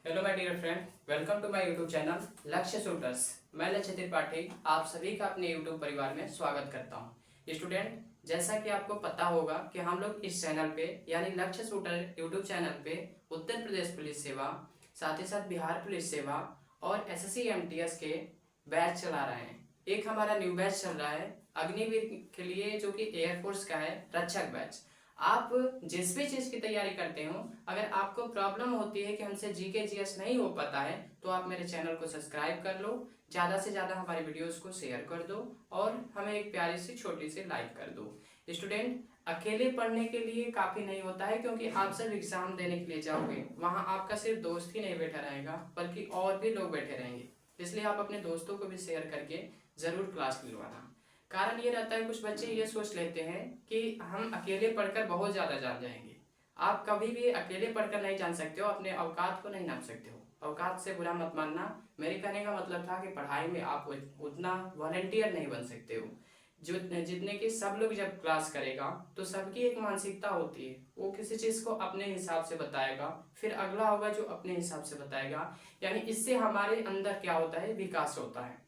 Hello my dear friend, welcome to my YouTube channel Lakshya shooters. मैं लक्ष्य त्रिपाठी आप सभी का अपने यूट्यूब परिवार में स्वागत करता हूं। स्टूडेंट, जैसा कि आपको पता होगा कि हम लोग इस चैनल पे यानी लक्ष्य शूटर यूट्यूब चैनल पे उत्तर प्रदेश पुलिस सेवा, साथ ही साथ बिहार पुलिस सेवा और एसएससी एमटीएस के बैच चला रहे हैं। एक हमारा न्यू बैच चल रहा है अग्निवीर के लिए, जो कि एयरफोर्स का है, रक्षक बैच। आप जिस भी चीज की तैयारी करते हो, अगर आपको प्रॉब्लम होती है कि हमसे जीके जीएस नहीं हो पाता है, तो आप मेरे चैनल को सब्सक्राइब कर लो, ज्यादा से ज्यादा हमारे वीडियोस को शेयर कर दो और हमें एक प्यारी सी छोटी सी लाइक कर दो। स्टूडेंट, अकेले पढ़ने के लिए काफी नहीं होता है, क्योंकि आप सिर्फ एग्जाम देने के लिए जाओगे, वहां आपका सिर्फ दोस्त ही नहीं बैठा रहेगा बल्कि और भी लोग बैठे रहेंगे। इसलिए आप अपने दोस्तों को भी शेयर करके जरूर क्लास दिलवाना। कारण ये रहता है, कुछ बच्चे ये सोच लेते हैं कि हम अकेले पढ़कर बहुत ज्यादा जान जाएंगे। आप कभी भी अकेले पढ़कर नहीं जान सकते हो, अपने औकात को नहीं नाप सकते हो। औकात से बुरा मत मानना। मेरे कहने का मतलब था कि पढ़ाई में आप उतना वॉलंटियर नहीं बन सकते हो। जो जितने की सब लोग जब क्लास करेगा तो सबकी एक मानसिकता होती है, वो किसी चीज को अपने हिसाब से बताएगा, फिर अगला होगा जो अपने हिसाब से बताएगा। यानी इससे हमारे अंदर क्या होता है, विकास होता है।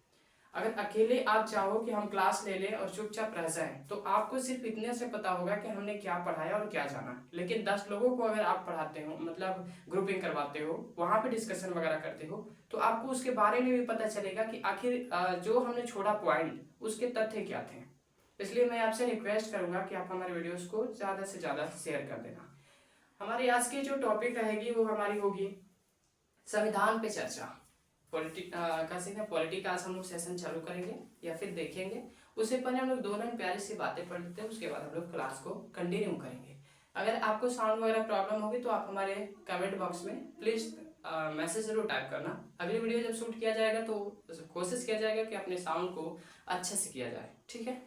अगर अकेले आप चाहो कि हम क्लास ले लें और चुपचाप रह जाएं, तो आपको सिर्फ इतने से पता होगा कि हमने क्या पढ़ाया और क्या जाना। लेकिन 10 लोगों को अगर आप पढ़ाते हो, मतलब ग्रुपिंग करवाते हो, वहां पे डिस्कशन वगैरह करते हो, तो आपको उसके बारे में भी पता चलेगा कि आखिर जो हमने छोड़ा पॉइंट, उसके तथ्य क्या थे। इसलिए मैं आपसे रिक्वेस्ट करूंगा कि आप हमारे वीडियोस को ज्यादा से ज्यादा शेयर कर देना। हमारी आज की जो टॉपिक रहेगी वो हमारी होगी संविधान पे चर्चा। पॉलिटी का आज हम लोग सेशन चालू करेंगे या फिर देखेंगे। उससे पहले हम लोग दोनों प्यारी सी बातें पढ़ लेते हैं, उसके बाद हम लोग क्लास को कंटिन्यू करेंगे। अगर आपको साउंड वगैरह प्रॉब्लम होगी तो आप हमारे कमेंट बॉक्स में प्लीज मैसेज जरूर टाइप करना। अगली वीडियो जब शूट किया जाएगा तो कोशिश किया जाएगा कि अपने साउंड को अच्छे से किया जाए, ठीक है।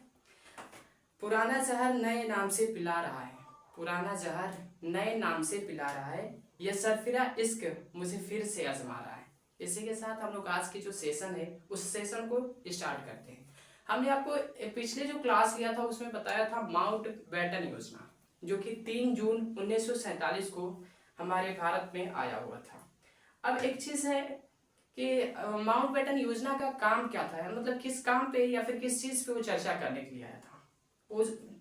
पुराना जहर नए नाम से पिला रहा है, पुराना जहर नए नाम से पिला रहा है, यह सरफिरा इश्क मुझे फिर से आजमा रहा है। इसी के साथ हम लोग आज की जो सेशन है उस सेशन को स्टार्ट करते हैं। हमने आपको पिछले जो क्लास लिया था उसमें बताया था माउंट बैटन योजना, जो कि 3 जून 1947 को हमारे भारत में आया हुआ था। अब एक चीज है कि माउंट बैटन योजना का काम क्या था, मतलब किस काम पे या फिर किस चीज पे वो चर्चा करने के लिए आया था।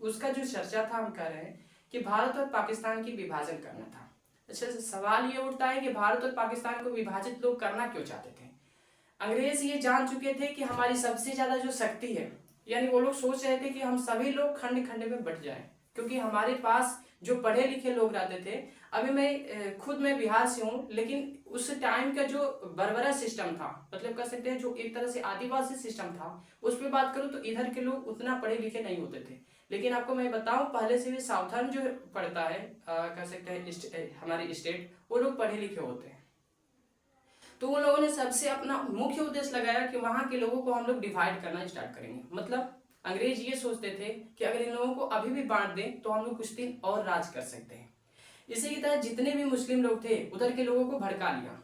उसका जो चर्चा था, हम कह रहे हैं कि भारत और पाकिस्तान की विभाजन करना था। अच्छा, सवाल ये उठता है कि भारत और पाकिस्तान को विभाजित लोग करना क्यों चाहते थे। अंग्रेज ये जान चुके थे कि हमारी सबसे ज्यादा जो शक्ति है, यानी वो लोग सोच रहे थे कि हम सभी लोग खंड खंड में बट जाएं, क्योंकि हमारे पास जो पढ़े लिखे लोग रहते थे। अभी मैं बिहार से हूँ, लेकिन उस टाइम का जो बर्बरा सिस्टम था, मतलब कह सकते हैं जो एक तरह से आदिवासी सिस्टम था, उस पर बात करूँ तो इधर के लोग उतना पढ़े लिखे नहीं होते थे। लेकिन आपको मैं बताऊं, पहले से भी सावधान जो पड़ता है, कह सकते हैं हमारी स्टेट, वो लोग पढ़े लिखे होते हैं। तो उन लोगों ने सबसे अपना मुख्य उद्देश्य लगाया कि वहां के लोगों को हम लोग डिवाइड करना स्टार्ट करेंगे। मतलब अंग्रेज ये सोचते थे कि अगर इन लोगों को अभी भी बांट दें तो हम लोग कुछ दिन और राज कर सकते हैं। इसी की तरह जितने भी मुस्लिम लोग थे उधर के लोगों को भड़का लिया।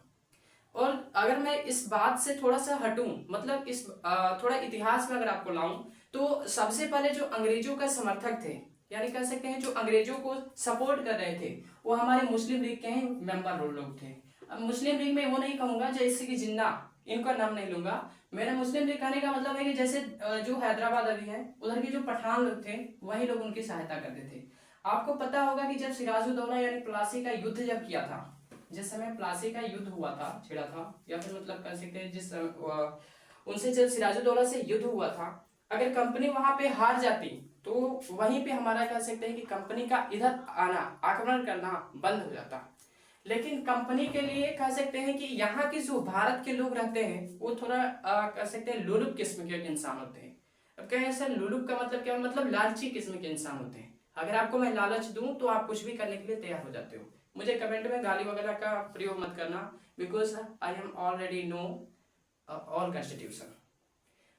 और अगर मैं इस बात से थोड़ा सा हटूं, मतलब इस थोड़ा इतिहास में अगर आपको लाऊं, तो सबसे पहले जो अंग्रेजों का समर्थक थे, यानी कह सकते हैं जो अंग्रेजों को सपोर्ट कर रहे थे, वो हमारे मुस्लिम लीग के ही मेंबर लोग थे। अब मुस्लिम लीग में वो नहीं कहूंगा जैसे कि जिन्ना, इनका नाम नहीं लूंगा। मेरा मुस्लिम लीग कहने का मतलब है कि जैसे जो हैदराबाद अभी है, उधर के जो पठान लोग थे, वही लोग उनकी सहायता करते थे। आपको पता होगा कि जब सिराजुद्दौला यानी प्लासी का युद्ध जब किया था, जिस समय प्लासी का युद्ध हुआ था, छिड़ा था, या फिर मतलब कह सकते हैं उनसे जब सिराजुद्दौला से युद्ध हुआ था, अगर कंपनी वहां पे हार जाती तो वहीं पे हमारा कह सकते हैं कि कंपनी का इधर आना, आक्रमण करना बंद हो जाता। लेकिन कंपनी के लिए कह सकते हैं कि यहाँ के जो भारत के लोग रहते हैं वो थोड़ा कह सकते हैं लुलुप किस्म के इंसान होते हैं। अब कहें सर लुलुप का मतलब क्या, मतलब लालची किस्म के इंसान होते हैं। अगर आपको मैं लालच दूं तो आप कुछ भी करने के लिए तैयार हो जाते हो। मुझे कमेंट में गाली वगैरह का प्रयोग मत करना, because I am already know all constitution.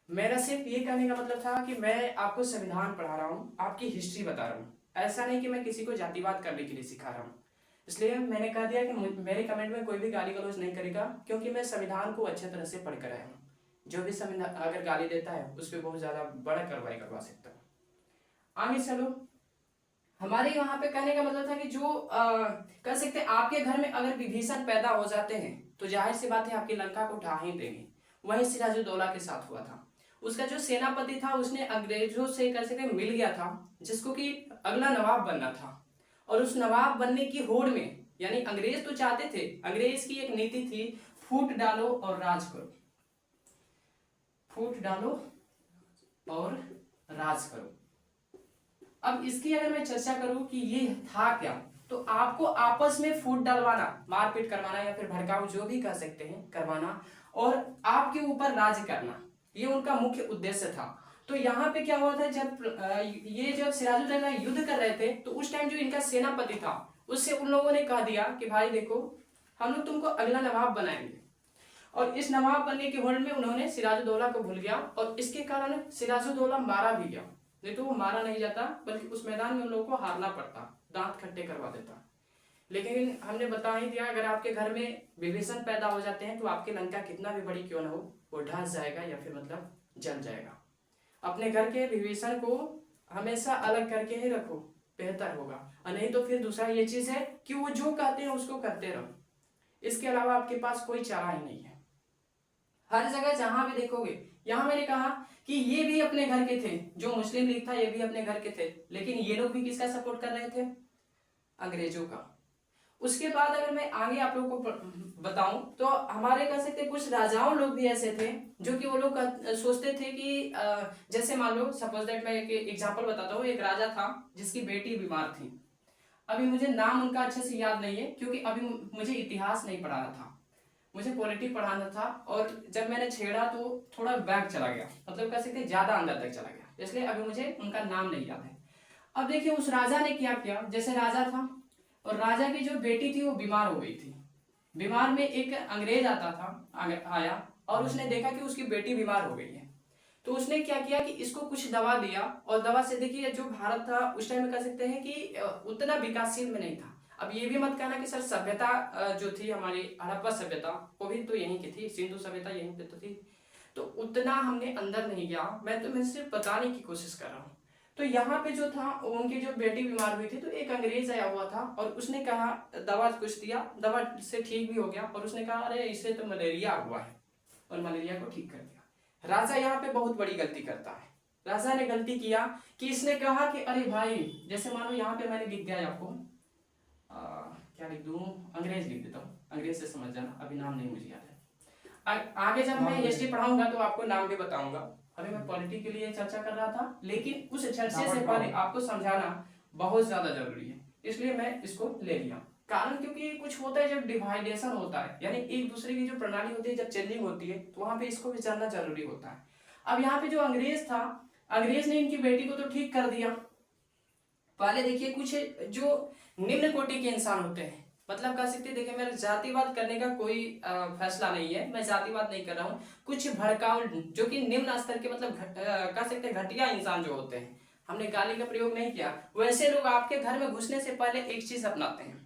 मेरा सिर्फ ये कहने का मतलब था कि मैं आपको संविधान पढ़ा रहा हूँ, आपकी हिस्ट्री बता रहा हूँ। ऐसा नहीं कि मैं किसी को जातिवाद करने के लिए सिखा रहा हूँ। इसलिए मैंने कह दिया कि मेरे कमेंट में कोई भी गाली गलौज नहीं करेगा, क्योंकि मैं संविधान को अच्छे तरह से पढ़ कर आया हूँ। जो भी संविधान अगर गाली देता है उस पर बहुत ज्यादा बड़ा कार्रवाई करवा सकता हूँ। आगे चलो, हमारे यहाँ पे कहने का मतलब था कि जो कह सकते हैं आपके घर में अगर विभीषण पैदा हो जाते हैं तो जाहिर सी बात है आपकी लंका को ढा ही देंगे। वही सिराजुद्दौला के साथ हुआ था। उसका जो सेनापति था उसने अंग्रेजों से कह सकते मिल गया था, जिसको कि अगला नवाब बनना था। और उस नवाब बनने की होड़ में, यानी अंग्रेज तो चाहते थे, अंग्रेज की एक नीति थी, फूट डालो और राज करो, फूट डालो और राज करो। अब इसकी अगर मैं चर्चा करूं कि ये था क्या, तो आपको आपस में फूट डलवाना, मारपीट करवाना या फिर भड़काऊ जो भी कह सकते हैं करवाना, और आपके ऊपर राज करना, ये उनका मुख्य उद्देश्य था। तो यहाँ पे क्या हुआ था, जब सिराजुद्दौला युद्ध कर रहे थे तो उस टाइम जो इनका सेनापति था उससे उन लोगों ने कह दिया कि भाई देखो, हम लोग तुमको अगला नवाब बनाएंगे। और इस नवाब बनने के होड़ में उन्होंने सिराजुद्दौला को भूल गया और इसके कारण सिराजुद्दौला मारा भी गया। नहीं तो वो मारा नहीं जाता, बल्कि उस मैदान में उन लोगों को हारना पड़ता, दांत खट्टे करवा देता। लेकिन हमने बता ही दिया, अगर आपके घर में विभीषण पैदा हो जाते हैं तो आपकी लंका कितना भी बड़ी क्यों ना हो वो ढस जाएगा या फिर मतलब जल जाएगा। अपने घर के विभीषण को हमेशा अलग करके ही रखो, बेहतर होगा। और नहीं तो फिर दूसरा ये चीज है कि वो जो कहते हैं उसको करते रहो, इसके अलावा आपके पास कोई चारा ही नहीं है। हर जगह जहां भी देखोगे, यहां मैंने कहा कि ये भी अपने घर के थे, जो मुस्लिम लीग था ये भी अपने घर के थे, लेकिन ये लोग भी किसका सपोर्ट कर रहे थे, अंग्रेजों का। उसके बाद अगर मैं आगे आप लोगों को बताऊं तो हमारे कह सकते कुछ राजाओं लोग भी ऐसे थे जो कि वो लोग सोचते थे कि जैसे मान लो सपोज दैट, मैं एक एग्जांपल बताता हूँ। एक राजा था जिसकी बेटी बीमार थी। अभी मुझे नाम उनका अच्छे से याद नहीं है क्योंकि अभी मुझे इतिहास नहीं पढ़ाना था, मुझे पॉलिटिक पढ़ाना था। और जब मैंने छेड़ा तो थोड़ा बैक चला गया, मतलब कह सकते ज्यादा अंदर तक चला गया, इसलिए अभी मुझे उनका नाम नहीं याद है। अब देखिए उस राजा ने क्या किया, जैसे राजा था और राजा की जो बेटी थी वो बीमार हो गई थी। बीमार में एक अंग्रेज आता था, आया और उसने देखा कि उसकी बेटी बीमार हो गई है। तो उसने क्या किया कि इसको कुछ दवा दिया, और दवा से देखिए जो भारत था उस टाइम में कह सकते हैं कि उतना विकासशील में नहीं था। अब ये भी मत कहना कि सर सभ्यता जो थी हमारी हड़प्पा सभ्यता वो भी तो यहीं की थी, सिंधु सभ्यता यहीं पे तो थी। तो उतना हमने अंदर नहीं गया, मैं सिर्फ बताने की कोशिश कर रहा हूँ। तो यहाँ पे जो था उनकी जो बेटी बीमार हुई थी तो एक अंग्रेज आया हुआ था और उसने कहा, दवा कुछ दिया, दवा से ठीक भी हो गया, और उसने कहा अरे इसे तो मलेरिया हुआ है, और मलेरिया को ठीक कर दिया। राजा यहाँ पे बहुत बड़ी गलती करता है। राजा ने गलती किया कि इसने कहा कि अरे भाई, जैसे मानो यहाँ पे मैंने लिख दिया आपको, क्या लिख दूं, अंग्रेज लिख देता हूँ, अंग्रेज से समझ जाना, अभी नाम नहीं मुझे याद है। आगे जब मैं हिस्ट्री पढ़ाऊंगा तो आपको नाम भी बताऊंगा। अभी मैं पॉलिटी के लिए चर्चा कर रहा था, लेकिन उस चर्चे से पहले आपको समझाना बहुत ज्यादा जरूरी है, इसलिए मैं इसको ले लिया। कारण क्योंकि कुछ होता है जब डिवाइडेशन होता है, यानी एक दूसरे की जो प्रणाली होती है जब चेंजिंग होती है तो वहां पे इसको भी जानना जरूरी होता है। अब यहाँ पे जो अंग्रेज था, अंग्रेज ने इनकी बेटी को तो ठीक कर दिया। पहले देखिए कुछ जो निम्न कोटि के इंसान होते हैं, मतलब कह सकते हैं, देखिए मेरा जातिवाद करने का कोई फैसला नहीं है, मैं जातिवाद नहीं कर रहा हूँ। कुछ भड़काऊ जो कि निम्न स्तर के, मतलब कह सकते हैं घटिया इंसान जो होते हैं, हमने गाली का प्रयोग नहीं किया, वैसे लोग आपके घर में घुसने से पहले एक चीज अपनाते हैं,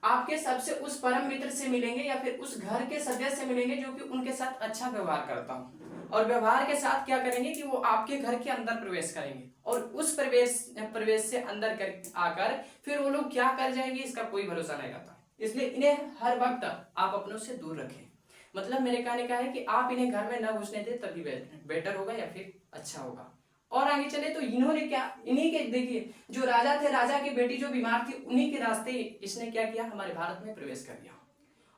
आपके सबसे उस परम मित्र से मिलेंगे या फिर उस घर के सदस्य से मिलेंगे जो कि उनके साथ अच्छा व्यवहार करता हूँ, और व्यवहार के साथ क्या करेंगे कि वो आपके घर के अंदर प्रवेश करेंगे, और उस प्रवेश से अंदर कर आकर फिर वो लोग क्या कर जाएंगे इसका कोई भरोसा नहीं रहता। इसलिए इन्हें हर वक्त आप अपनों से दूर रखें। मतलब मेरे कहने का है कि आप इन्हें घर में न घुसने दें, तभी बेटर होगा या फिर अच्छा होगा। और आगे चले तो इन्होंने क्या, इन्हीं के देखिए जो राजा थे, राजा की बेटी जो बीमार थी, उन्हीं के रास्ते इसने क्या किया, हमारे भारत में प्रवेश कर दिया।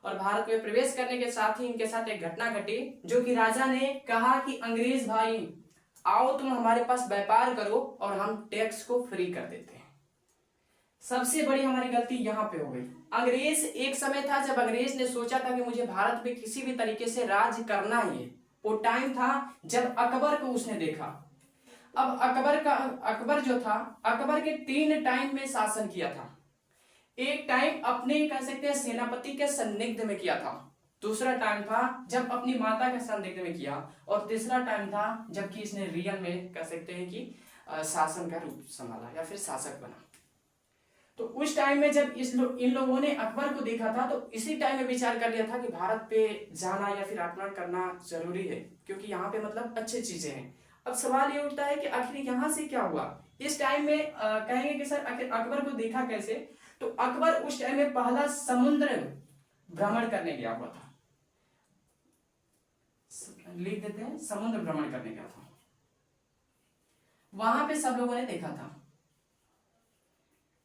और भारत में प्रवेश करने के साथ ही इनके साथ एक घटना घटी, जो कि राजा ने कहा कि अंग्रेज भाई आओ तुम हमारे पास व्यापार करो और हम टैक्स को फ्री कर देते हैं। सबसे बड़ी हमारी गलती यहाँ पे हो गई। अंग्रेज, एक समय था जब अंग्रेज ने सोचा था कि मुझे भारत में किसी भी तरीके से राज करना ही है। वो टाइम था जब अकबर को उसने देखा। अब अकबर जो था, अकबर के 3 टाइम में शासन किया था। एक टाइम अपने कह सकते हैं सेनापति के संदिग्ध में किया था, दूसरा टाइम था जब अपनी माता के संदिग्ध में किया, और तीसरा टाइम था जबकि इसने रियल में कह सकते हैं कि शासन का रूप संभाला या फिर शासक बना। तो उस टाइम में जब इन लोगों ने अकबर को देखा था तो इसी टाइम में विचार कर लिया था कि भारत पे जाना या फिर आक्रमण करना जरूरी है, क्योंकि यहाँ पे मतलब अच्छी चीजें हैं। अब सवाल ये उठता है कि आखिर यहाँ से क्या हुआ। इस टाइम में कहेंगे कि सर आखिर अकबर को देखा कैसे, तो अकबर उस टाइम में पहला समुद्र भ्रमण करने गया हुआ था। लिख देते हैं, समुद्र भ्रमण करने गया था, वहां पे सब लोगों ने देखा था।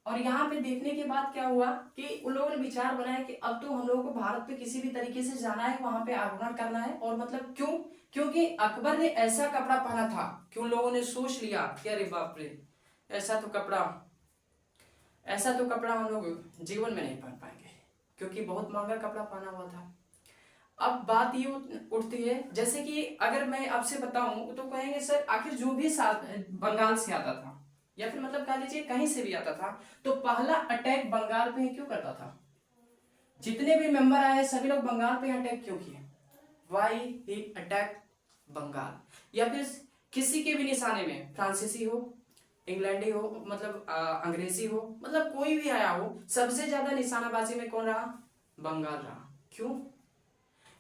और यहाँ पे देखने के बाद क्या हुआ कि उन लोगों ने विचार बनाया कि अब तो हम लोगों को भारत पे किसी भी तरीके से जाना है, वहां पे आक्रमण करना है। और मतलब क्यों, क्योंकि अकबर ने ऐसा कपड़ा पहना था कि उन लोगों ने सोच लिया कि अरे बाप रे, ऐसा तो कपड़ा हम लोग जीवन में नहीं पहन पाएंगे, क्योंकि बहुत महंगा कपड़ा पहना हुआ था। अब बात ये उठती है, जैसे कि अगर मैं आपसे बताऊं तो कहेंगे सर आखिर जो भी बंगाल से आता था, या फिर मतलब कह लीजिए कहीं से भी आता था, तो पहला अटैक बंगाल पे क्यों करता था। जितने भी मेंबर आए सभी लोग बंगाल पे अटैक क्यों किए, वाई ही अटैक बंगाल। या फिर किसी के भी निशाने में, फ्रांसीसी हो, इंग्लैंडी हो, मतलब अंग्रेजी हो, मतलब कोई भी आया हो, सबसे ज्यादा निशानाबाजी में कौन रहा, बंगाल रहा। क्यों,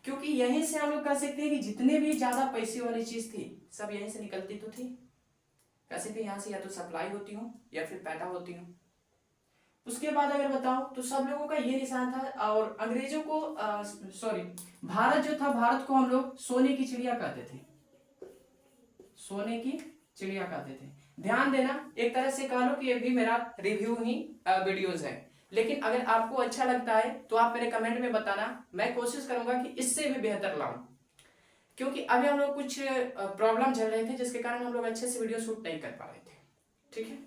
क्योंकि यहीं से हम लोग कह सकते हैं कि जितने भी ज्यादा पैसे वाली चीज थी सब यहीं से निकलती तो थी। कह सकते हैं यहाँ से या तो सप्लाई होती हूँ या फिर पैदा होती हूँ। उसके बाद अगर बताओ तो सब लोगों का ये निशान था। और अंग्रेजों को भारत जो था, भारत को हम लोग सोने की चिड़िया कहते थे, सोने की चिड़िया कहते थे। ध्यान देना, एक तरह से कह लो कि ये भी मेरा रिव्यू ही वीडियोस है, लेकिन अगर आपको अच्छा लगता है तो आप मेरे कमेंट में बताना, मैं कोशिश करूंगा कि इससे भी बेहतर लाऊं। क्योंकि अभी हम लोग कुछ प्रॉब्लम झेल रहे थे जिसके कारण हम लोग अच्छे से वीडियो शूट नहीं कर पा रहे थे। ठीक है,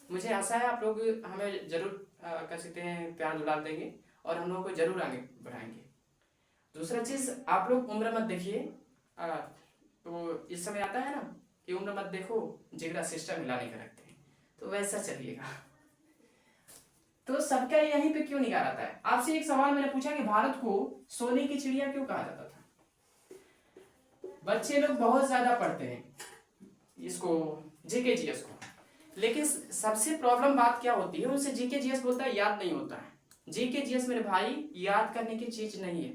मुझे आशा है आप लोग हमें जरूर कर सकते हैं प्यार दुलार देंगे और हम लोगों को जरूर आगे बढ़ाएंगे। दूसरा चीज, आप लोग उम्र मत देखिए, तो इस समय आता है ना कि उम्र मत देखो जिगरा सिस्टम हिलाने का रखते हैं, तो वैसा चलिएगा। तो सबका यहीं पे क्यों निगाह आता है। आपसे एक सवाल मैंने पूछा कि भारत को सोने की चिड़िया क्यों कहा जाता था। बच्चे लोग बहुत ज्यादा पढ़ते हैं इसको, जीके जीएस को, लेकिन सबसे प्रॉब्लम बात क्या होती है, उनसे जीके जीएस बोलता है याद नहीं होता है। जीके जीएस मेरे भाई याद करने की चीज नहीं है,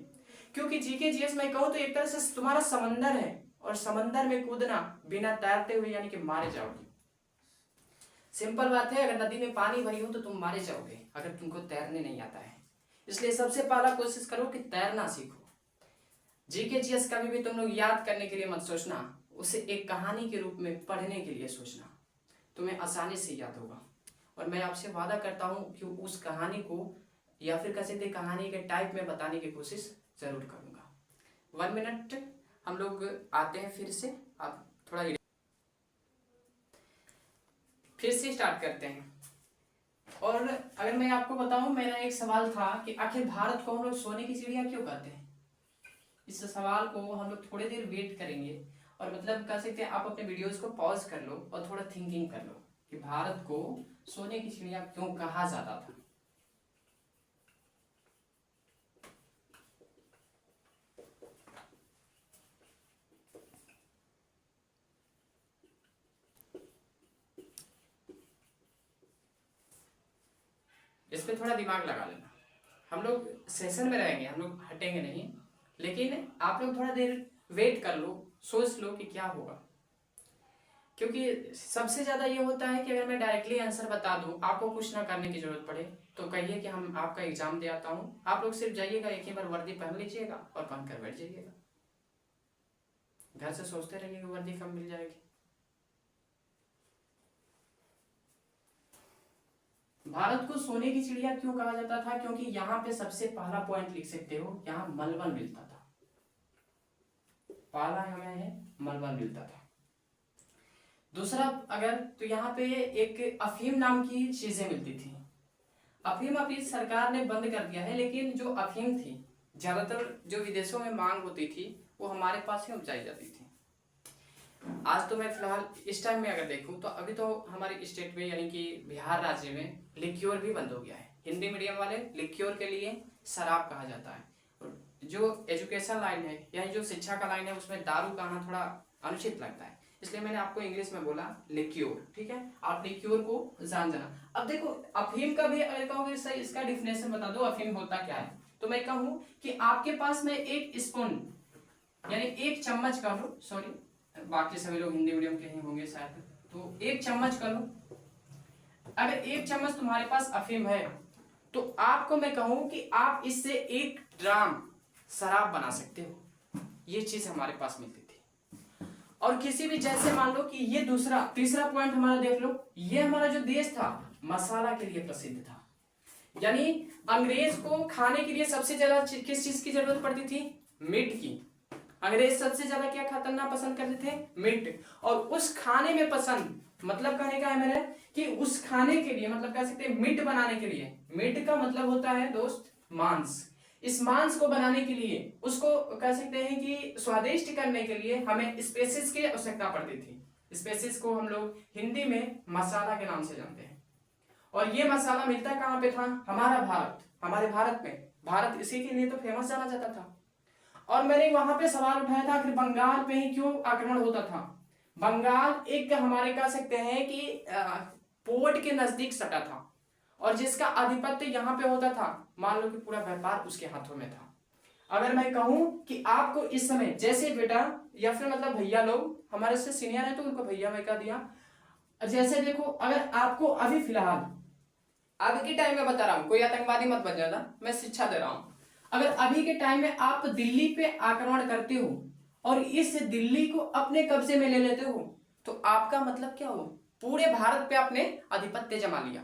क्योंकि जीके जीएस मैं कहूं तो एक तरह से तुम्हारा समंदर है, और समंदर में कूदना बिना तैरते हुए यानी कि मारे जाओगे। सिंपल बात है, अगर नदी में पानी भरी हो तो तुम मारे जाओगे अगर तुमको तैरने नहीं आता है। इसलिए सबसे पहला कोशिश करो कि तैरना सीखो। जीके जीएस कभी भी तुम लोग याद करने के लिए मत सोचना, उसे एक कहानी के रूप में पढ़ने के लिए सोचना, तुम्हें आसानी से याद होगा। और मैं आपसे वादा करता हूं कि उस कहानी को या फिर कह सकते कहानी के टाइप में बताने की कोशिश जरूर करूंगा। 1 मिनट, हम लोग आते हैं फिर से, आप थोड़ा फिर से स्टार्ट करते हैं। और अगर मैं आपको बताऊं, मेरा एक सवाल था कि आखिर भारत को हम लोग सोने की चिड़िया क्यों कहते हैं। इस सवाल को हम लोग थोड़ी देर वेट करेंगे, और मतलब कह सकते हैं आप अपने वीडियोस को पॉज कर लो और थोड़ा थिंकिंग कर लो कि भारत को सोने की चिड़िया क्यों कहा जाता था। इस पे थोड़ा दिमाग लगा लेना। हम लोग सेशन में रहेंगे, हम लोग हटेंगे नहीं, लेकिन आप लोग थोड़ा देर वेट कर लो, सोच लो कि क्या होगा। क्योंकि सबसे ज्यादा ये होता है कि अगर मैं डायरेक्टली आंसर बता दूं, आपको कुछ ना करने की जरूरत पड़े, तो कहिए कि हम आपका एग्जाम दे आता हूं, आप लोग सिर्फ जाइएगा, एक ही बार वर्दी पहन लीजिएगा और पहन कर बैठ जाइएगा। घर से सोचते रहिए कि वर्दी कब मिल जाएगी। भारत को सोने की चिड़िया क्यों कहा जाता था, क्योंकि यहाँ पे सबसे पहला पॉइंट लिख सकते हो, यहाँ मलबल मिलता था। पहला हमें है मलबल मिलता था। दूसरा अगर तो यहाँ पे एक अफीम नाम की चीजें मिलती थी। अफीम अभी सरकार ने बंद कर दिया है, लेकिन जो अफीम थी ज्यादातर जो विदेशों में मांग होती थी वो हमारे पास ही उपजाई जाती थी। आज तो मैं फिलहाल इस टाइम में अगर देखूं तो अभी तो हमारे स्टेट में यानी कि बिहार राज्य में लिक्योर भी बंद हो गया है। हिंदी मीडियम वाले लिक्योर के लिए शराब कहा जाता है, और जो एजुकेशन लाइन है यानी जो शिक्षा का लाइन है उसमें दारू का आना थोड़ा अनुचित लगता है, इसलिए मैंने आपको इंग्लिश में बोला लिक्योर। ठीक है, आप लिक्योर को जान जाना। अब देखो अफीम का भी अगर कहोगे सही इसका डिफिनेशन बता दो अफीम होता क्या है, तो मैं कहूँ कि आपके पास में एक स्पून यानी एक चम्मच कह लो, सॉरी बाकी सभी लोग हिंदी मीडियम के ही होंगे शायद। तो 1 चम्मच कर लो। अगर 1 चम्मच तुम्हारे पास अफीम है तो आपको मैं कहूं कि आप इससे 1 ग्राम शराब बना सकते हो। ये चीज हमारे पास मिलती थी। और किसी भी, जैसे मान लो कि ये तीसरा पॉइंट हमारा देख लो, ये हमारा जो देश था मसाला के लिए प्रसिद्ध था। यानी अंग्रेज को खाने के लिए सबसे ज्यादा किस चीज की जरूरत पड़ती थी? मीट की। अंग्रेज सबसे ज्यादा क्या खाना पसंद करते थे? मीट। और उस खाने में पसंद, मतलब कहने का है मेरा कि उस खाने के लिए, मतलब कह सकते हैं मीट बनाने के लिए, मीट का मतलब होता है दोस्त मांस। इस मांस को बनाने के लिए, उसको कह सकते हैं कि स्वादिष्ट करने के लिए हमें स्पेसिस की आवश्यकता पड़ती थी। स्पेसिस को हम लोग हिंदी में मसाला के नाम से जानते हैं। और ये मसाला मिलता कहाँ पे था? हमारे भारत में। भारत इसी के लिए तो फेमस जाना जाता था। और मैंने वहां पे सवाल उठाया था कि बंगाल पे ही क्यों आक्रमण होता था। बंगाल एक हमारे कह सकते हैं कि पोर्ट के नजदीक सटा था, और जिसका आधिपत्य यहाँ पे होता था, मान लो कि पूरा व्यापार उसके हाथों में था। अगर मैं कहूं कि आपको इस समय, जैसे बेटा या फिर मतलब भैया लोग हमारे से सीनियर है तो उनको भैया मैं कह दिया, जैसे देखो, अगर आपको अभी फिलहाल अभी के टाइम में बता रहा हूं, कोई आतंकवादी मत बन जाना, मैं शिक्षा दे रहा हूं। अगर अभी के टाइम में आप दिल्ली पे आक्रमण करते हो और इस दिल्ली को अपने कब्जे में ले लेते हो, तो आपका मतलब क्या हो? पूरे भारत पे आपने आधिपत्य जमा लिया।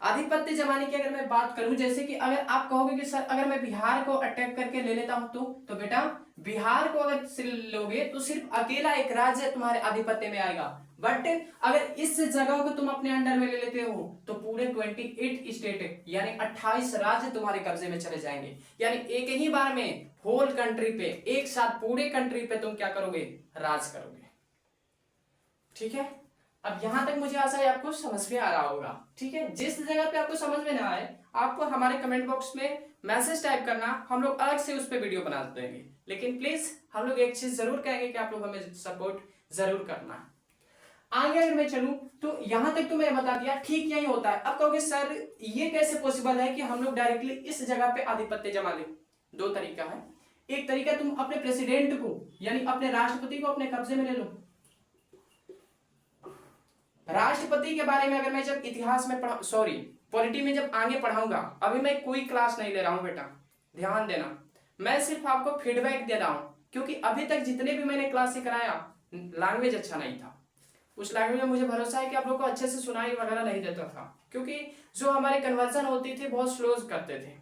आधिपत्य जमाने की अगर मैं बात करूं, जैसे कि अगर आप कहोगे कि सर अगर मैं बिहार को अटैक करके ले लेता हूं तो बेटा बिहार को अगर लोगे तो सिर्फ अकेला एक राज्य तुम्हारे आधिपत्य में आएगा। बट अगर इस जगह को तुम अपने अंडर में ले लेते हो तो पूरे 28 स्टेट यानी 28 राज्य तुम्हारे कब्जे में चले जाएंगे। यानी एक ही बार में होल कंट्री पे, एक साथ पूरे कंट्री पे तुम क्या करोगे? राज करोगे। ठीक है, अब यहां तक मुझे आशा है आपको समझ में आ रहा होगा। ठीक है, जिस जगह पे आपको समझ में ना आए आपको हमारे कमेंट बॉक्स में मैसेज टाइप करना, हम लोग अलग से उस पर वीडियो बना देंगे। लेकिन प्लीज हम लोग एक चीज जरूर कहेंगे कि आप लोग हमें सपोर्ट जरूर करना। आगे अगर मैं चलूं तो यहां तक तो मैंने बता दिया, ठीक यही होता है। अब कहोगे सर ये कैसे पॉसिबल है कि हम लोग डायरेक्टली इस जगह पे आधिपत्य जमा लें? 2 तरीका है। एक तरीका, तुम अपने प्रेसिडेंट को यानी अपने राष्ट्रपति को अपने कब्जे में ले लो। राष्ट्रपति के बारे में अगर मैं जब इतिहास में पॉलिटी में जब आगे पढ़ाऊंगा, अभी मैं कोई क्लास नहीं ले रहा हूं बेटा, ध्यान देना, मैं सिर्फ आपको फीडबैक दे रहा हूं। क्योंकि अभी तक जितने भी मैंने क्लासें कराया, लैंग्वेज अच्छा नहीं था। उस लैंग्वेज में मुझे भरोसा है कि आप लोग को अच्छे से सुनाई वगैरह नहीं देता था, क्योंकि जो हमारे कन्वर्जन होती थी बहुत स्लो करते थे।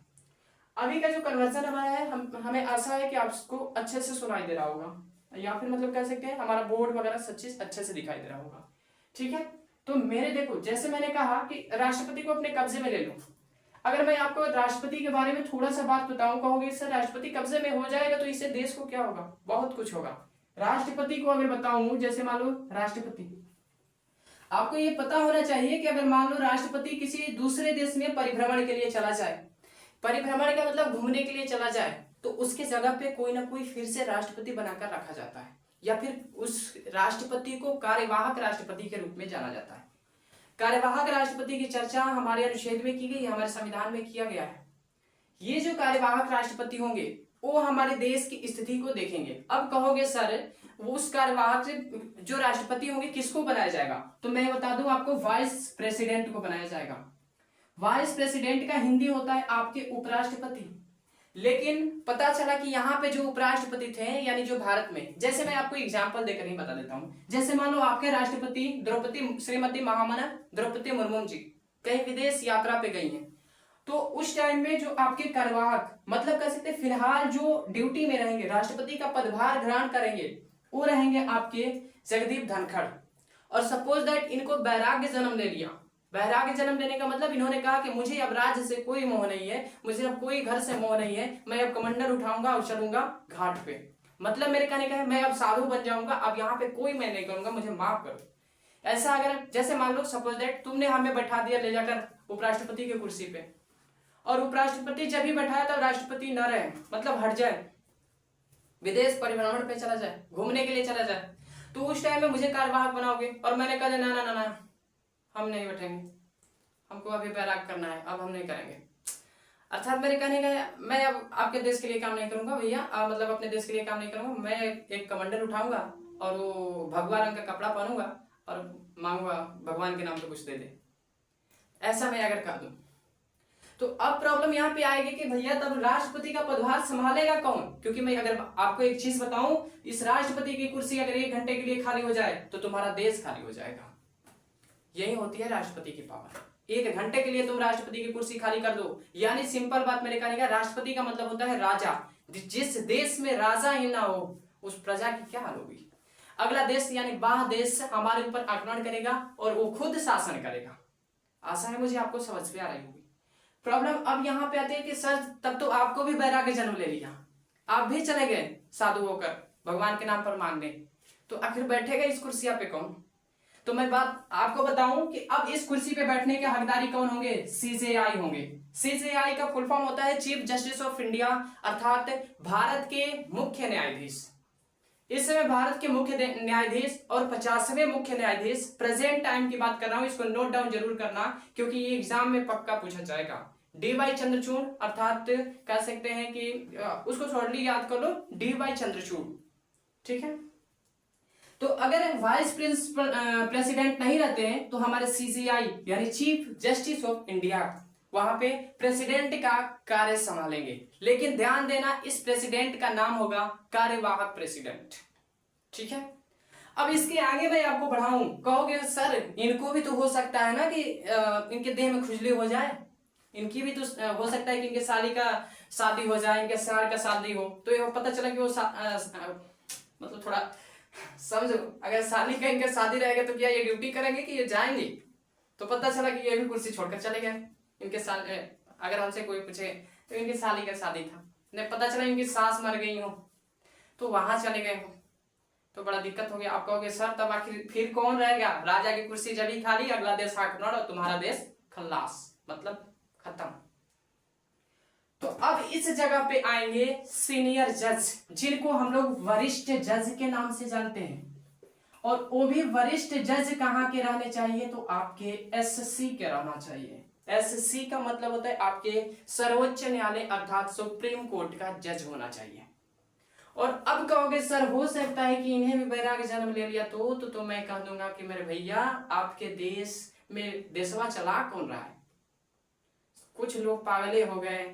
अभी का जो कन्वर्जन हमारा है, हमें आशा है कि आपको अच्छे से सुनाई दे रहा होगा, या फिर मतलब कह सकते हैं हमारा बोर्ड वगैरह सब चीज अच्छे से दिखाई दे रहा होगा। ठीक है, तो मेरे देखो, जैसे मैंने कहा कि राष्ट्रपति को अपने कब्जे में ले लो। अगर मैं आपको राष्ट्रपति के बारे में थोड़ा सा बात बताऊं, कहोगे सर राष्ट्रपति कब्जे में हो जाएगा तो इससे देश को क्या होगा? बहुत कुछ होगा। राष्ट्रपति को अगर बताऊं, जैसे मान लो राष्ट्रपति, आपको ये पता होना चाहिए कि अगर मान लो राष्ट्रपति किसी दूसरे देश में परिभ्रमण के लिए चला जाए, परिभ्रमण का मतलब घूमने के लिए चला जाए, तो उसके जगह पे कोई ना कोई फिर से राष्ट्रपति बनाकर रखा जाता है, या फिर उस राष्ट्रपति को कार्यवाहक राष्ट्रपति के रूप में जाना जाता है। कार्यवाहक राष्ट्रपति की चर्चा हमारे अनुच्छेद में की गई, हमारे संविधान में किया गया है। ये जो कार्यवाहक राष्ट्रपति होंगे वो हमारे देश की स्थिति को देखेंगे। अब कहोगे सर वो उस कार्यवाहक से जो राष्ट्रपति होंगे किसको बनाया जाएगा? तो मैं बता दूं आपको, वाइस प्रेसिडेंट को बनाया जाएगा। वाइस प्रेसिडेंट का हिंदी होता है आपके उपराष्ट्रपति। लेकिन पता चला कि यहाँ पे जो उपराष्ट्रपति थे, यानी जो भारत में, जैसे मैं आपको एग्जांपल देकर ही बता देता हूँ, जैसे मान लो आपके राष्ट्रपति श्रीमती महामना द्रौपदी मुर्मू जी कहीं विदेश यात्रा पे गई हैं, तो उस टाइम में जो आपके कार्यवाहक, मतलब कह सकते फिलहाल जो ड्यूटी में रहेंगे, राष्ट्रपति का पदभार ग्रहण करेंगे, वो रहेंगे आपके जगदीप धनखड़। और सपोज दैट इनको वैराग्य जन्म ले लिया। वैराग्य जन्म लेने का मतलब इन्होंने कहा कि मुझे अब राज्य से कोई मोह नहीं है, मुझे अब कोई घर से मोह नहीं है, मैं अब कमंडल उठाऊंगा और चलूंगा घाट पे। मतलब मेरे कहने का है मैं अब साधु बन जाऊंगा, अब यहाँ पे कोई मैं नहीं करूंगा, मुझे माफ करो। ऐसा अगर जैसे मान लो सपोज दैट तुमने हमें बैठा दिया ले जाकर उपराष्ट्रपति की कुर्सी पे, और उपराष्ट्रपति जब भी बैठाया तब राष्ट्रपति न रहे, मतलब हट जाए, विदेश परिभ्रमण पे चला जाए, घूमने के लिए चला जाए, तो उस टाइम में मुझे कार्यवाहक बनाओगे और मैंने कहा ना ना ना ना हम नहीं बैठेंगे, हमको अभी बैराग करना है, अब हम नहीं करेंगे। अर्थात मेरे कहने का मैं अब आपके देश के लिए काम नहीं करूंगा भैया, मतलब अपने देश के लिए काम नहीं करूंगा, मैं एक कमंडल उठाऊंगा और वो भगवा रंग का कपड़ा पहनूंगा और मांगूंगा भगवान के नाम पे कुछ दे दे, ऐसा मैं अगर कर दूं तो अब प्रॉब्लम यहाँ पे आएगी कि भैया तब राष्ट्रपति का पदभार संभालेगा कौन? क्योंकि मैं अगर आपको एक चीज बताऊं, इस राष्ट्रपति की कुर्सी अगर 1 घंटे के लिए खाली हो जाए तो तुम्हारा देश खाली हो जाएगा। यही होती है राष्ट्रपति की पावर। 1 घंटे के लिए तुम राष्ट्रपति की कुर्सी खाली कर दो, यानी सिंपल बात मेरे कहने का, राष्ट्रपति का मतलब होता है राजा। जिस देश में राजा ही ना हो उस प्रजा की क्या हाल होगी? अगला देश यानी बाह्य देश हमारे ऊपर आक्रमण करेगा और वो खुद शासन करेगा। आशा है मुझे आपको समझ में आ रही होगी। प्रॉब्लम अब यहाँ पे आती है कि सर तब तो आपको भी वैराग्य जन्म ले लिया, आप भी चले गए साधु होकर भगवान के नाम पर मांगने, तो आखिर बैठेगा इस कुर्सिया पे कौन? तो मैं बात आपको बताऊं कि अब इस कुर्सी पे बैठने के हकदारी कौन होंगे? CJI होंगे। CJI का फुल फॉर्म होता है चीफ जस्टिस ऑफ इंडिया, अर्थात भारत के मुख्य न्यायाधीश। इस समय भारत के मुख्य न्यायाधीश और 50वें मुख्य न्यायाधीश, प्रेजेंट टाइम की बात कर रहा हूं, इसको नोट डाउन जरूर करना क्योंकि ये एग्जाम में पक्का पूछा जाएगा। DY चंद्रचूड़, अर्थात कह सकते हैं कि उसको शॉर्टली याद कर लो DY चंद्रचूड़, ठीक है। तो अगर वाइस प्रेसिडेंट नहीं रहते हैं तो हमारे CJI यानी चीफ जस्टिस ऑफ इंडिया वहां पे प्रेसिडेंट का कार्य संभालेंगे, लेकिन ध्यान देना इस प्रेसिडेंट का नाम होगा कार्यवाहक प्रेसिडेंट, ठीक है। अब इसके आगे मैं आपको बढ़ाऊं, कहोगे सर इनको भी तो हो सकता है ना कि इनके देह में खुजली हो जाए, इनकी भी तो हो सकता है कि इनके साली का शादी हो जाए, इनके सार का शादी हो, तो ये पता चला कि वो मतलब थोड़ा समझो, अगर साली का इनका शादी रहेगा तो क्या ये ड्यूटी करेंगे कि ये जाएंगे? तो पता चला कि ये भी कुर्सी छोड़कर चले गए। इनके साल अगर हमसे कोई पूछे तो इनकी साली का शादी था, नहीं पता चला इनकी सास मर गई हो तो वहां चले गए हो, तो बड़ा दिक्कत हो गया। आप कहोगे सर तब आखिर फिर कौन रहेगा? राजा की कुर्सी जब ही खाली, अगला देश आक्रमण और तुम्हारा देश खल्लास, मतलब खत्म। तो अब इस जगह पे आएंगे सीनियर जज, जिनको हम लोग वरिष्ठ जज के नाम से जानते हैं, और वो भी वरिष्ठ जज कहाँ के रहने चाहिए? तो आपके SC के रहना चाहिए। SC का मतलब होता है आपके सर्वोच्च न्यायालय अर्थात सुप्रीम कोर्ट का जज होना चाहिए। और अब कहोगे सर हो सकता है कि इन्हें भी वैराग्य जन्म ले लिया तो मैं कह दूंगा कि मेरे भैया आपके देश में देशवा चला कौन रहा है? कुछ लोग पागले हो गए,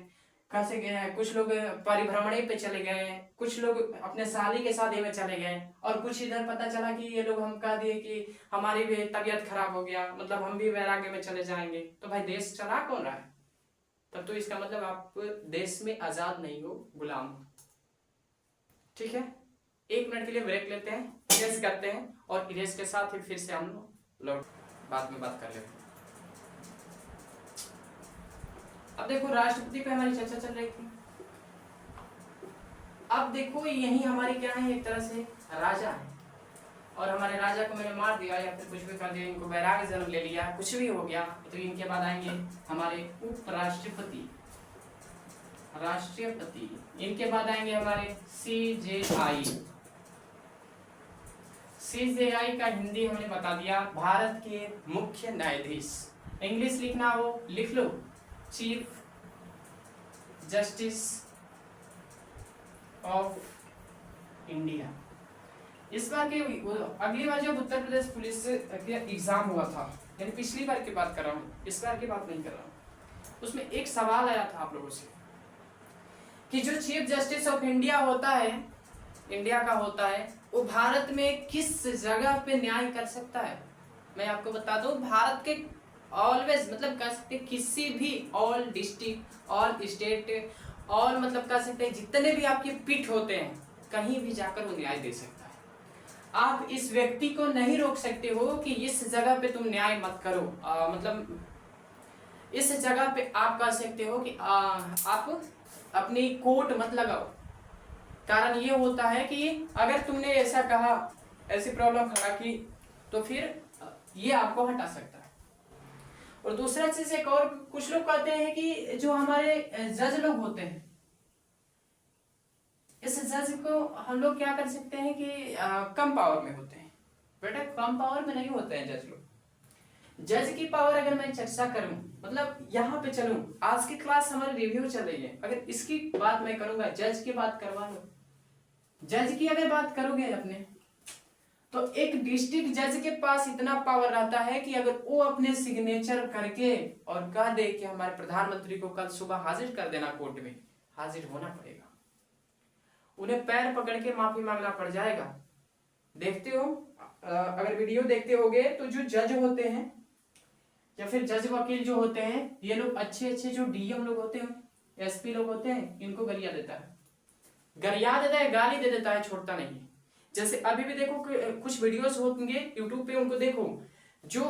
कैसे गए हैं, कुछ लोग परिभ्रमणे पे चले गए, कुछ लोग अपने साली के शादी में चले गए, और कुछ इधर पता चला कि ये लोग हम कह दिए कि हमारी भी तबीयत खराब हो गया, मतलब हम भी वैराग्य में चले जाएंगे। तो भाई देश चला कौन रहा है? तब तो इसका मतलब आप देश में आजाद नहीं हो, गुलाम हो, ठीक है। 1 मिनट के लिए ब्रेक लेते हैं, इरेज करते हैं, और इरेज के साथ ही फिर से हम लोग बाद में बात कर लेते हैं। अब देखो राष्ट्रपति पे हमारी चर्चा चल रही थी, अब देखो यही हमारी क्या है, एक तरह से राजा है, और हमारे राजा को मैंने मार दिया या फिर कुछ भी कर दिया, इनको वैराग्य जन्म ले लिया, कुछ भी हो गया, तो इनके बाद आएंगे हमारे उपराष्ट्रपति, राष्ट्रपति, इनके बाद आएंगे हमारे CJI। CJI का हिंदी हमने बता दिया, भारत के मुख्य न्यायाधीश। इंग्लिश लिखना हो लिख लो, चीफ जस्टिस ऑफ इंडिया। इस बार के अगली बार जब उत्तर प्रदेश पुलिस का एग्जाम हुआ था, यानी पिछली बार की बात कर रहा हूँ, इस बार की बात नहीं कर रहा हूँ, उसमें एक सवाल आया था आप लोगों से कि जो चीफ जस्टिस ऑफ इंडिया होता है, इंडिया का होता है, वो भारत में किस जगह पे न्याय कर सकता है? मैं आपको बता दूं, भारत के ऑलवेज मतलब कह सकते किसी भी all district, all state, all मतलब कह सकते हैं जितने भी आपके पीठ होते हैं, कहीं भी जाकर वो न्याय दे सकता है। आप इस व्यक्ति को नहीं रोक सकते हो कि इस जगह पे तुम न्याय मत करो, मतलब इस जगह पे आप कह सकते हो कि आप अपनी कोर्ट मत लगाओ। कारण ये होता है कि अगर तुमने ऐसा कहा, ऐसी प्रॉब्लम खड़ा की, तो फिर ये आपको हटा सकता है। और दूसरा चीज एक और, कुछ लोग कहते हैं कि जो हमारे जज लोग होते हैं, इस जज को हम लोग क्या कर सकते हैं कि कम पावर में होते हैं। बेटा कम पावर में नहीं होते हैं जज लोग। जज की पावर अगर मैं चर्चा करूं, मतलब यहाँ पे चलूं, आज की क्लास हमारी रिव्यू चल रही है, अगर इसकी बात मैं करूंगा, जज की बात करवा लो, जज की अगर बात करोगे अपने, तो एक डिस्ट्रिक्ट जज के पास इतना पावर रहता है कि अगर वो अपने सिग्नेचर करके और कह दे कि हमारे प्रधानमंत्री को कल सुबह हाजिर कर देना, कोर्ट में हाजिर होना पड़ेगा, उन्हें पैर पकड़ के माफी मांगना पड़ जाएगा। देखते हो, अगर वीडियो देखते होगे तो जो जज होते हैं या फिर जज वकील जो होते हैं, ये लोग अच्छे अच्छे जो डीएम लोग होते हैं, एसपी लोग होते हैं, इनको गरिया देता है, गाली दे देता है, छोड़ता नहीं है। जैसे अभी भी देखो कुछ वीडियोस होंगे यूट्यूब पे, उनको देखो, जो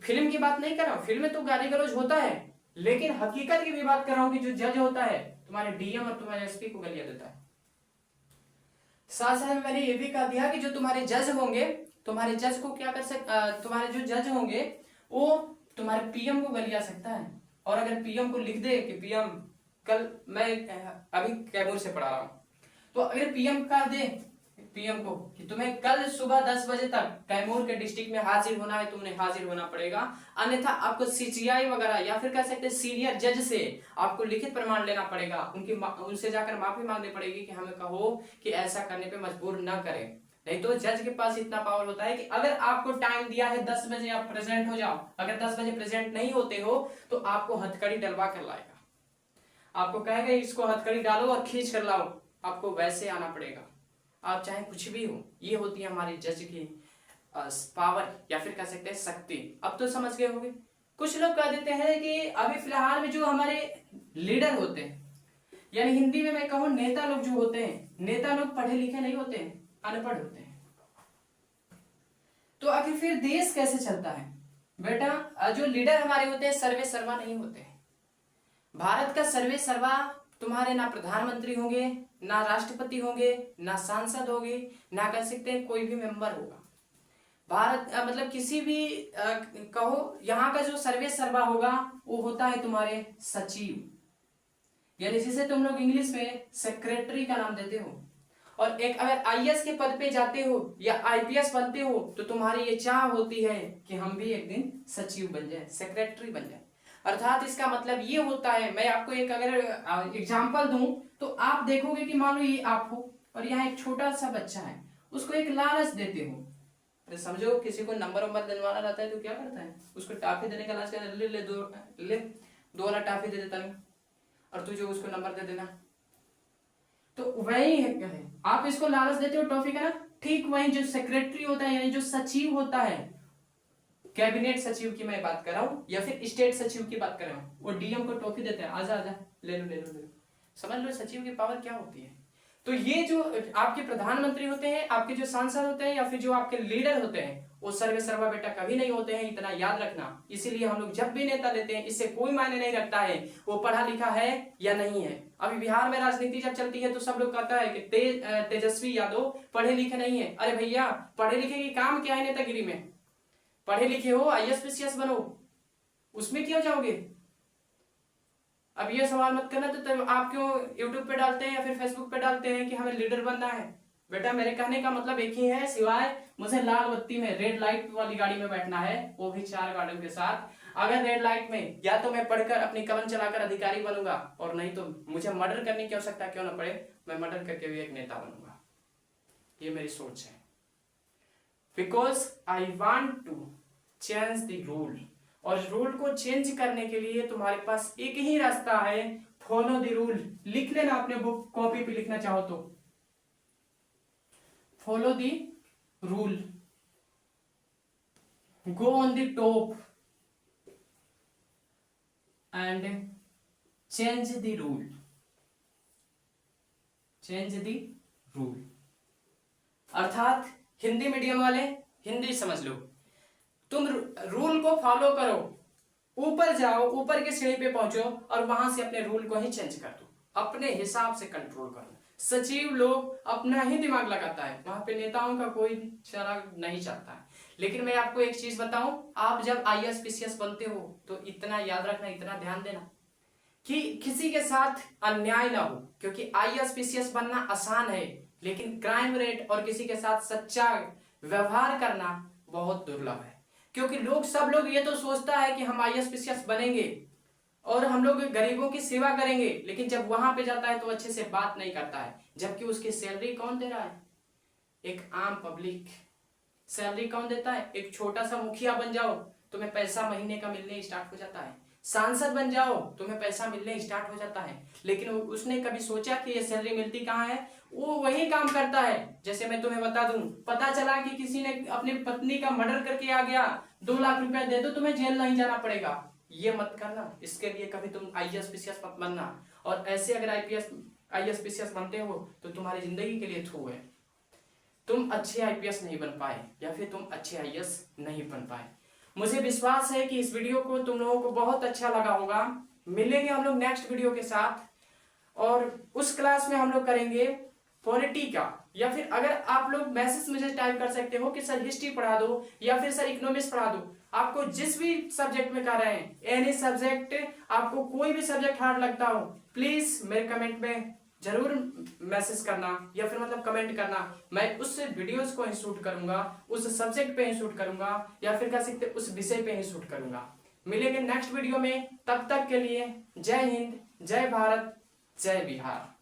फिल्म की बात नहीं कर रहा हूं, फिल्म में तो गाली गलौज होता है, लेकिन हकीकत की भी बात कर रहा हूं कि जो जज होता है तुम्हारे डीएम और तुम्हारे एसपी को गालियां देता है। साथ साथ में मैंने ये भी कह दिया कि जो तुम्हारे जज होंगे, तुम्हारे जज को क्या कर तुम्हारे जो जज होंगे वो तुम्हारे पीएम को गालियां सकता है। और अगर पीएम को लिख दे कि पीएम कल, मैं अभी कैमूर से पढ़ा रहा हूं, तो अगर पीएम कह दे पीएम को कि तुम्हें कल सुबह 10 बजे तक कैमूर के डिस्ट्रिक्ट में हाजिर होना है, तुमने हाजिर होना पड़ेगा, अन्यथा आपको सीजीआई वगैरह या फिर कह सकते हैं सीनियर जज से आपको लिखित प्रमाण लेना पड़ेगा, उनसे जाकर माफी मांगनी पड़ेगी कि हमें कहो कि ऐसा करने पे मजबूर न करें। नहीं तो जज के पास इतना पावर होता है कि अगर आपको टाइम दिया है 10 बजे आप प्रेजेंट हो जाओ, अगर 10 बजे प्रेजेंट नहीं होते हो तो आपको हथकड़ी डलवा कर लाएगा, आपको कहेगा इसको हथकड़ी डालो और खींच कर लाओ, आपको वैसे आना पड़ेगा, आप चाहे कुछ भी हो। ये होती है हमारी जज की पावर या फिर कह सकते हैं शक्ति। अब तो समझ गए होंगे। कुछ लोग कह देते हैं कि अभी फिलहाल में जो हमारे लीडर होते हैं, यानी हिंदी में मैं कहूं नेता लोग जो होते हैं, नेता लोग पढ़े लिखे नहीं होते हैं, अनपढ़ होते हैं। तो आखिर फिर देश कैसे चलता है? बेटा जो लीडर हमारे होते हैं सर्वे सर्वा नहीं होते हैं। भारत का सर्वे सर्वा तुम्हारे ना प्रधानमंत्री होंगे, ना राष्ट्रपति होंगे, ना सांसद होंगे, ना कह सकते हैं कोई भी मेंबर होगा। भारत मतलब किसी भी कहो, यहाँ का जो सर्वे सर्वा होगा वो होता है तुम्हारे सचिव, यानी जिसे तुम लोग इंग्लिश में सेक्रेटरी का नाम देते हो। और एक अगर आईएएस के पद पे जाते हो या आईपीएस बनते हो तो तुम्हारी ये चाह होती है कि हम भी एक दिन सचिव बन जाए, सेक्रेटरी बन जाए। अर्थात इसका मतलब ये होता है, मैं आपको एक अगर एग्जांपल दूं तो आप देखोगे कि मान लो ये आप हो और यहाँ एक छोटा सा बच्चा है, उसको एक लालच देते हो। अरे समझो किसी को नंबर वंबर दिलवाना रहता है तो क्या करता है, उसको टाफी देने का लालच करता है, ले दो वाला टाफी दे देता है और तुझे उसको नंबर दे देना। तो वही है, आप इसको लालच देते हो टॉफी का ना, ठीक वही जो सेक्रेटरी होता है यानी जो सचिव होता है, कैबिनेट सचिव की मैं बात कर रहा हूं या फिर स्टेट सचिव की बात कर रहा हूं, वो डीएम को टॉफी देते हैं, आजा आजा ले लो ले लो ले लो। समझ लो सचिव की पावर क्या होती है। तो ये जो आपके प्रधानमंत्री होते हैं, आपके जो सांसद होते हैं या फिर जो आपके लीडर होते हैं, वो सर्वे सर्वा बेटा कभी नहीं होते हैं, इतना याद रखना। इसीलिए हम लोग जब भी नेता लेते हैं इससे कोई मायने नहीं रखता है वो पढ़ा लिखा है या नहीं है। अभी बिहार में राजनीति जब चलती है तो सब लोग कहता है कि तेजस्वी यादव पढ़े लिखे नहीं है। अरे भैया पढ़े लिखे की काम क्या है नेतागिरी में? पढ़े लिखे हो आईएएस पीसीएस बनो, उसमें क्यों जाओगे? अब ये सवाल मत करना तो आप क्यों यूट्यूब पे डालते हैं या फिर फेसबुक पे डालते हैं कि हमें लीडर बनना है। बेटा मेरे कहने का मतलब एक ही है, सिवाय मुझे लाल बत्ती में रेड लाइट वाली गाड़ी में बैठना है, वो भी 4 गाड़ियों के साथ। अगर रेड लाइट में या तो मैं पढ़कर अपनी कलम चलाकर अधिकारी बनूंगा, और नहीं तो मुझे मर्डर करने की आवश्यकता क्यों ना पड़े, मैं मर्डर करके भी एक नेता बनूंगा। ये मेरी सोच है, because I want to change the rule. और रूल को चेंज करने के लिए तुम्हारे पास एक ही रास्ता है, फॉलो द रूल। लिख लेना अपने बुक कॉपी पे, लिखना चाहो तो follow the rule, go on the top and change the rule, change the rule. अर्थात हिंदी मीडियम वाले हिंदी समझ लो, तुम रूल को फॉलो करो, ऊपर जाओ, ऊपर की सीढ़ी पे पहुंचो और वहां से अपने रूल को ही चेंज कर दो, अपने हिसाब से कंट्रोल करो। सचिव लोग अपना ही दिमाग लगाता है, वहां पे नेताओं का कोई चारा नहीं चलता है। लेकिन मैं आपको एक चीज बताऊं, आप जब आईएएस पीसीएस बनते हो तो इतना याद रखना, इतना ध्यान देना कि किसी के साथ अन्याय ना हो, क्योंकि आईएएस पीसीएस बनना आसान है लेकिन क्राइम रेट और किसी के साथ सच्चा व्यवहार करना बहुत दुर्लभ है। क्योंकि सब लोग ये तो सोचता है कि हम आईएएस पीसीएस बनेंगे और हम लोग गरीबों की सेवा करेंगे, लेकिन जब वहां पे जाता है तो अच्छे से बात नहीं करता है, जबकि उसकी सैलरी कौन दे रहा है? एक आम पब्लिक, सैलरी कौन देता है? एक छोटा सा मुखिया बन जाओ, तुम्हें पैसा महीने का मिलने स्टार्ट हो जाता है। सांसद बन जाओ, तुम्हें पैसा मिलने स्टार्ट हो जाता है। लेकिन उसने कभी सोचा कि ये सैलरी मिलती कहाँ है? वो वही काम करता है। जैसे मैं तुम्हें बता दूं, पता चला कि किसी ने अपनी पत्नी का मर्डर करके आ गया, 2 लाख रुपया दे दो, तुम्हें जेल नहीं जाना पड़ेगा। ये मत करना। इसके लिए कभी तुम IAS PCS मत बनना। और ऐसे अगर IAS PCS बनते हो तो तुम्हारी जिंदगी के लिए थू है। तुम अच्छे IPS नहीं बन पाए या फिर तुम अच्छे IAS नहीं बन पाए। मुझे विश्वास है कि इस वीडियो को तुम लोगों को बहुत अच्छा लगा होगा। मिलेंगे हम लोग नेक्स्ट वीडियो के साथ, और उस क्लास में हम लोग करेंगे पॉलिटी का। या फिर अगर आप लोग मैसेज मुझे टाइप कर सकते हो कि सर हिस्ट्री पढ़ा दो या फिर सर इकोनॉमिक्स पढ़ा दो, आपको जिस भी सब्जेक्ट में कर रहे हैं, एनी सब्जेक्ट, आपको कोई भी सब्जेक्ट हार्ड लगता हो, प्लीज मेरे कमेंट में जरूर मैसेज करना या फिर मतलब कमेंट करना। मैं उस वीडियोस को ही शूट करूंगा, उस सब्जेक्ट पे ही शूट करूंगा, या फिर कह सकते उस विषय पे ही शूट करूंगा। मिलेंगे नेक्स्ट वीडियो में, तब तक के लिए जय हिंद, जय भारत, जय बिहार।